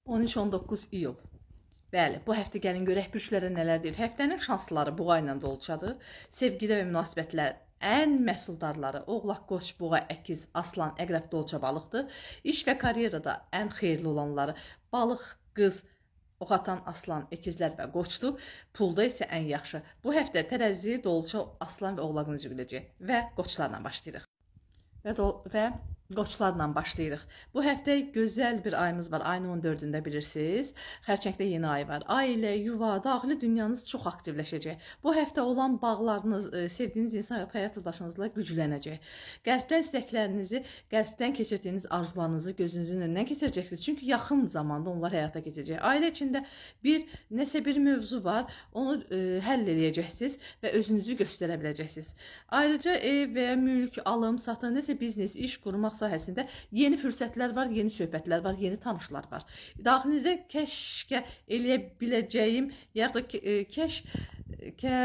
13-19 iyul. Bəli, bu həftə gəlin görək bürclərə nələr deyir. Həftənin şansları buğa ilə dolçadır. Sevgidə və münasibətlər ən məhsuldarları Oğlaq, Qoç, Buğa, Əkiz, Aslan, Əqrəb, Dolca, Balıqdır. İş və karyerada ən xeyirli olanları Balıq, Qız, Oxatan, Aslan, Əkizlər və Qoçdur. Pulda isə ən yaxşı. Bu həftə Tərəzi, Dolca, Aslan və Oğlaqın üzü biləcək və Qoçlarla başlayırıq. Və Qoçlarla başlayırıq. Bu həftə gözəl bir ayımız var. Ayın 14-də bilirsiniz. Xərçəngdə yeni ay var. Ailə, yuva, daxili dünyanız çox aktivləşəcək. Bu həftə olan bağlarınız, sevdiyiniz insan həyat yoldaşınızla güclənəcək. Qəlbdən istəklərinizi, qəlbdən keçirdiyiniz arzularınızı gözünüzün önündən keçirəcəksiniz. Çünki yaxın zamanda onlar həyata keçəcək. Ailə içində nəsə bir mövzu var. Onu həll edəcəksiniz və özünüzü göstərə biləcəksiniz. Ayrıca ev və mülk, alım, satım, nəsə biznes, iş qurmaq sahəsində yeni fürsətlər var, yeni söhbətlər var, yeni tanışlar var. Daxilinizdə kəşkə eləyə biləcəyim, yaxud da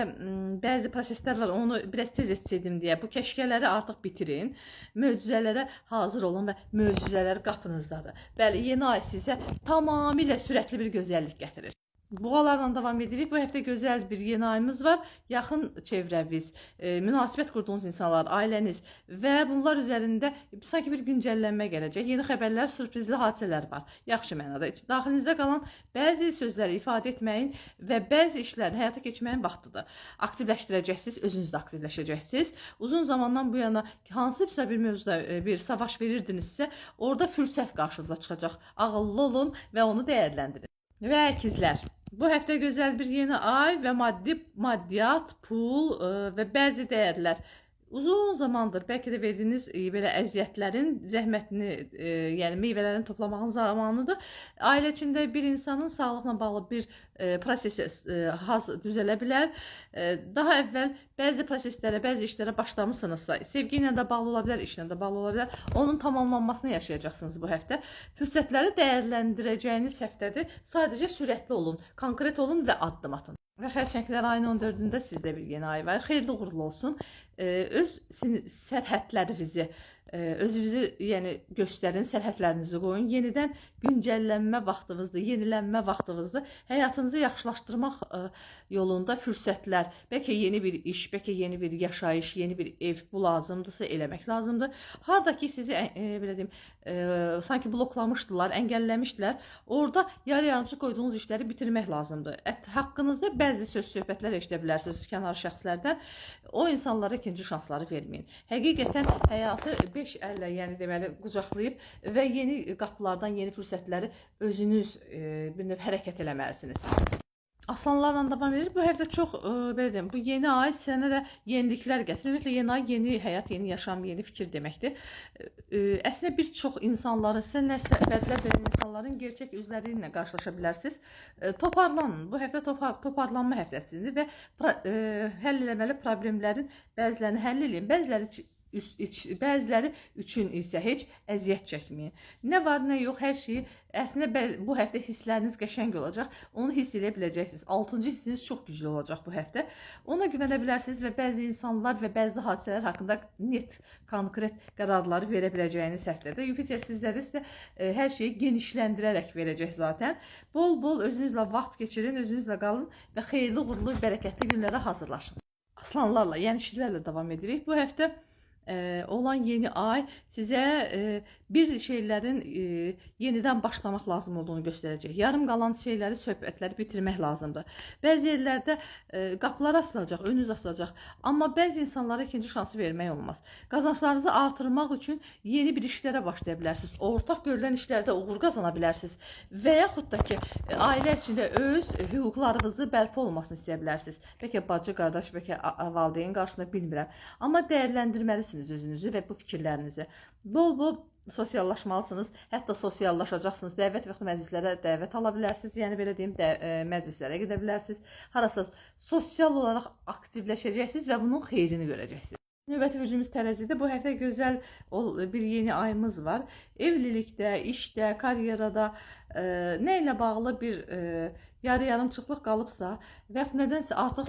bəzi proseslər var, onu biraz tez etsəydim deyə bu kəşkələri artıq bitirin. Möcüzələrə hazır olun və möcüzələr qapınızdadır. Bəli, yeni ay sizə tamamilə sürətli bir gözəllik gətirir. Buğalarla davam edirik. Bu həftə gözəl bir yeni ayımız var. Yaxın çevrəviz, münasibət qurduğunuz insanlar, ailəniz və bunlar üzərində sanki bir güncəllənmə gələcək. Yeni xəbərlər, sürprizli hadisələr var. Yaxşı mənada. Daxilinizdə qalan bəzi sözləri ifadə etməyin və bəzi işlərin həyata keçməyin vaxtıdır. Aktivləşdirəcəksiniz, özünüz də aktivləşəcəksiniz. Uzun zamandan bu yana hansısa bir mövzuda bir savaş verirdinizsə, orada fürsət qarşınıza çıxacaq. Ağıllı olun və onu dəyərləndirin. Və əkizlər. Bu həftə gözəl bir yeni ay və maddiyyat, pul və bəzi dəyərlər. Uzun zamandır bəlkə də verdiyiniz belə əziyyətlərin zəhmətini, yəni meyvələrini toplamağın zamanıdır. Ailə içində bir insanın sağlıqla bağlı bir proses düzələ bilər. Daha əvvəl bəzi proseslərə, bəzi işlərə başlamışsınızsa, sevgi ilə də bağlı ola bilər, işlə də bağlı ola bilər. Onun tamamlanmasını yaşayacaqsınız bu həftə. Fürsətləri dəyərləndirəcəyiniz həftədir. Sadəcə sürətli olun, konkret olun və addım atın. Və xərçənglər ayın 14-də sizdə bir yeni ay var. Xeyirli uğurlu olsun. Öz sərhədlərinizi, özünüzü göstərin, sərhədlərinizi qoyun. Yenidən güncəllənmə vaxtınızdır, yenilənmə vaxtınızdır. Həyatınızı yaxşılaşdırmaq yolunda fürsətlər, bəlkə yeni bir iş, bəlkə yeni bir yaşayış, yeni bir ev bu lazımdırsa eləmək lazımdır. Haradakı sizi belə deyim, sanki bloklamışdılar, əngəlləmişdilər. Orada yarı-yarımçı qoyduğunuz işləri bitirmək lazımdır. Haqqınızda bəzi söz-söhbətlər eşidə bilərsiniz kənar şəxslərdən. O insanlara ikinci şansları verməyin. Həqiqətən həyatı 5 əllə, yəni deməli, qucaqlayıb və yeni qapılardan, yeni fürsətləri özünüz bir növ hərəkət eləməlisiniz. Aslanlarla davam edir. Bu həftə çox, belə deyim, bu yeni ay sənə də yeniliklər gətirir. Ümumiyyətlə, yeni ay yeni həyat, yeni yaşam, yeni fikir deməkdir. Əslində, bir çox insanların, sizə nəsə bədlər verən insanların gerçək üzləri ilə qarşılaşa bilərsiniz. Toparlanın. Bu həftə toparlanma həftəsidir və həll eləməli problemlərin bəzilərini həll edin. Bəziləri üçün isə heç əziyyət çəkməyin. Nə var, nə yox, hər şeyi, əslində bu həftə hissləriniz qəşəng olacaq. Onu hiss edə biləcəksiniz. 6-cı hissiniz çox güclü olacaq bu həftə. Ona güvənə bilərsiniz və bəzi insanlar və bəzi hadisələr haqqında net, konkret qərarları verə biləcəyiniz həftədə. Yupiter sizlərə isə hər şeyi genişləndirərək verəcək zaten. Bol-bol özünüzlə vaxt keçirin, özünüzlə qalın və xeyirli, uğurlu, bərəkətli günlərə hazırlaşın. Aslanlarla, yəni işlərlə davam edirik. Bu həftə olan yeni ay sizə bir şeylərin yenidən başlamaq lazım olduğunu göstərəcək. Yarım qalan şeyləri, söhbətləri bitirmək lazımdır. Bəzi yerlərdə qapılar açılacaq, önünüz açılacaq. Amma bəzi insanlara ikinci şansı vermək olmaz. Qazanclarınızı artırmaq üçün yeni bir işlərə başlaya bilərsiniz. Ortaq görülən işlərdə uğur qazana bilərsiniz. Və yaxud da ki, ailə içində öz hüquqlarınızı bərpa olmasını istəyə bilərsiniz. Bəlkə bacı, qardaş, bəlkə valideyn qarşısında bilmirəm. Amma dəyərləndirməlisiniz özünüzü və bu fikirlərinizi. Bol-bol sosiallaşmalısınız, hətta sosiallaşacaqsınız. Dəvət və məclislərə dəvət ala bilərsiniz. Yəni belə deyim, məclislərə gedə bilərsiniz. Harasa sosial olaraq aktivləşəcəksiniz və bunun xeyrini görəcəksiniz. Növbəti bürcümüz Tərəzidir. Bu həftə gözəl bir yeni ayımız var. Evlilikdə, işdə, karyerada nə ilə bağlı bir yarı-yarımçıqlıq qalıbsa və yaxud nədənsə artıq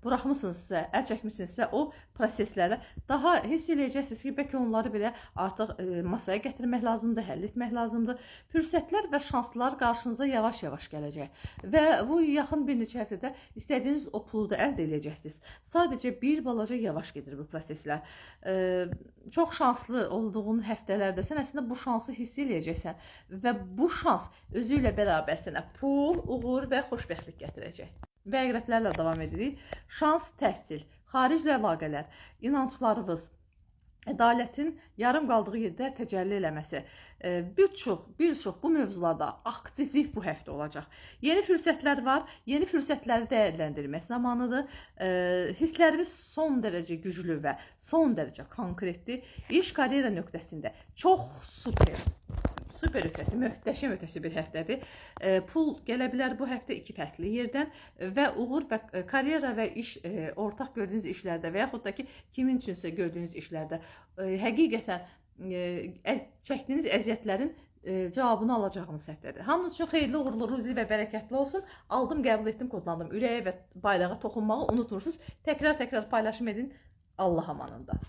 buraxmısınızsa, əl çəkmisinizsə, o proseslərə daha hiss eləyəcəksiniz ki, bəlkə onları belə artıq masaya gətirmək lazımdır, həll etmək lazımdır. Fürsətlər və şanslar qarşınıza yavaş-yavaş gələcək və bu yaxın bir neçə həftədə istədiyiniz o pulu da əldə edəcəksiniz. Sadəcə bir balaca yavaş gedir bu proseslər. Çox şanslı olduğun həftələrdəsən, əslində bu şansı hiss eləyəcəksən və bu şans özü ilə bərabər sənə pul, uğur və xoşbəxtlik gətirəcək. Və əqrəblərlə davam edirik. Şans, təhsil, xariclə əlaqələr, inanclarınız, ədalətin yarım qaldığı yerdə təcəlli eləməsi, bir çox bu mövzularda aktivlik bu həftə olacaq. Yeni fürsətlər var, yeni fürsətləri dəyərləndirmək zamanıdır. Hissləriniz son dərəcə güclü və son dərəcə konkretdir. İş karyera nöqtəsində çox super ötəsi, möhtəşəm ötəsi bir həftədir. Pul gələ bilər bu həftə iki fərqli yerdən və uğur və karyera və iş, ortaq gördüyünüz işlərdə və yaxud da ki, kimin üçünsə gördüyünüz işlərdə həqiqətən çəkdiyiniz əziyyətlərin cavabını alacağınız həftədir. Hamınız üçün xeyirli, uğurlu, ruzi və bərəkətli olsun. Aldım, qəbul etdim, kodlandım. Ürəyə və bayrağa toxunmağı unutmursunuz. Təkrar paylaşım edin. Allah amanında.